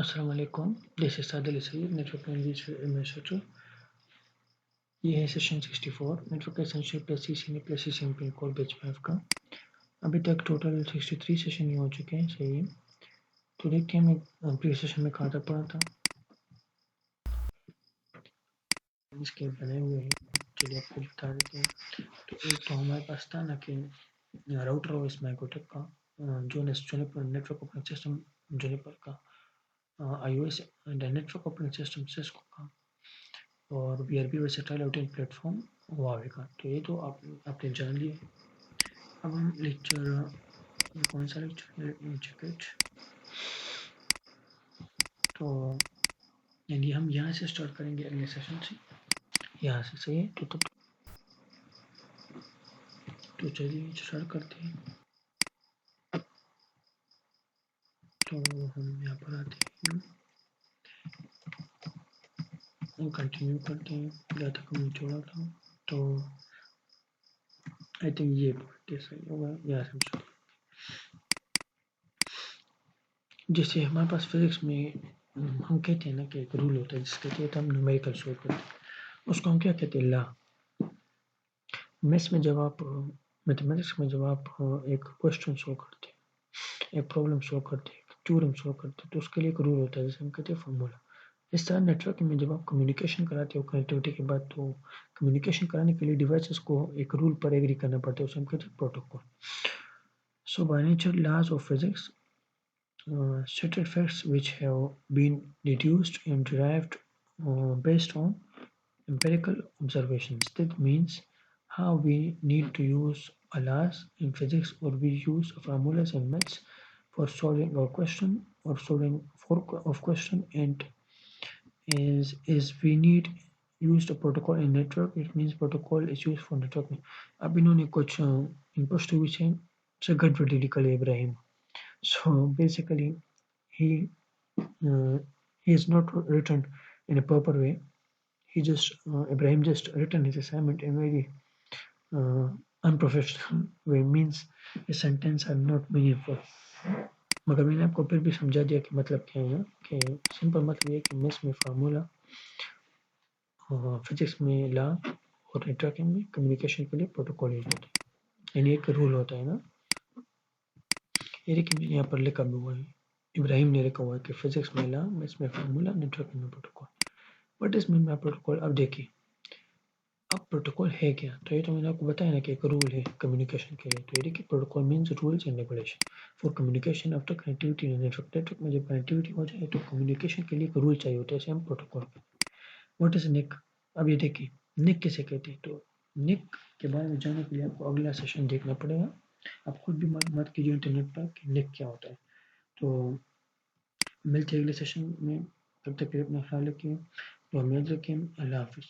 अस्सलाम वालेकुम, this is Sadil Saeed, network administrator. ये है session 64 network essential plus CCNA plus CCNP core batch 5 का। अभी तक टोटल 63 सेशन ही हो चुके हैं। सही है, तो देखते हैं मैं प्रीवियस सेशन में कहाँ तक पढ़ा था। इसके बनाए हुए हैं, चलिए आपको बता देते हैं। तो एक तो हमारे पास था ना कि राउटर ओएस माइक्रोटेक का, जो नेटवर्क ऑपरेटिंग सिस्टम जुनिपर का, iOS and network operating system Cisco का, और BRB versatile outing platform Huawei का। तो ये तो आपने जान लिए। अब हम लेक्चर, कौन सा लेक्चर, तो यानी हम यहाँ से स्टार्ट करेंगे अगले सेशन से, यहाँ से। सही है, तो चलिए स्टार्ट करते हैं। तो हम यहाँ पर आते हैं, हम कंटिन्यू करते हैं जहाँ तक हमने छोड़ा था। तो आई थिंक ये पॉइंट सही होगा, यहाँ से हम शुरू। जैसे हमारे पास फिजिक्स में हम कहते हैं ना कि एक रूल होता है जिसके तहत हम न्यूमेरिकल शो करते हैं, उसको हम क्या कहते हैं, ला। मैथ्स में जब आप मैथमेटिक्स में जब आप एक क्वेश्चन शो करते हैं, एक प्रॉब्लम शो करते हैं, एक थ्योरम शो करते हैं, तो उसके लिए एक रूल होता है जिसे हम कहते हैं फार्मूला। इस तरह नेटवर्क में जब आप कम्युनिकेशन कराते हो कनेक्टिविटी के बाद, तो कम्युनिकेशन कराने के लिए डिवाइसेस को एक रूल पर एग्री करना पड़ता है, उसे हम कहते हैं protocol. So by nature laws of physics, stated facts which have been deduced and derived based on empirical observations. That means how we need to use a laws in physics, or we use formulas in maths for solving our question or solving for of question, and is we need used a protocol in network. It means protocol is used for networking. अब इन्होंने कुछ inputs to which से गड़बड़ी निकली Ibrahim. So basically he is not written in a proper way. He just Ibrahim just written his assignment in a very unprofessional way. Means his sentence are not meaningful. मगर मैंने आपको फिर भी समझा दिया कि मतलब क्या है, कि सिंपल मतलब ये कि मैथ्स में फार्मूला, फिजिक्स में लॉ, और नेटवर्किंग में कम्युनिकेशन के लिए प्रोटोकॉल यूज होता है, यानी एक रूल होता है ना। ये देखिए मैंने यहाँ पर लिखा भी हुआ है, इब्राहिम ने लिखा हुआ है कि फिजिक्स में लॉ, मैथ्स में फार्मूला, नेटवर्किंग में protocol. What is mean by protocol? अब देखिए, अब प्रोटोकॉल है क्या, तो ये तो मैंने आपको बताया ना कि एक रूल है कम्युनिकेशन के लिए। तो ये देखिए, protocol means rules and regulation for communication after connectivity in network. Network में जब कनेक्टिविटी हो जाए तो कम्युनिकेशन के लिए एक रूल चाहिए होता है, इसे हम प्रोटोकॉल कहते हैं। व्हाट इज निक? अब ये देखिए, निक किसे कहते हैं, तो निक के बारे में जानने के लिए आपको अगला सेशन देखना पड़ेगा। आप खुद भी मत कीजिए इंटरनेट पर कि निक क्या होता है। तो मिलते हैं अगले सेशन में, तब तक के लिए अपना ख्याल रखिए, तो याद रखें। अल्लाह हाफिज़।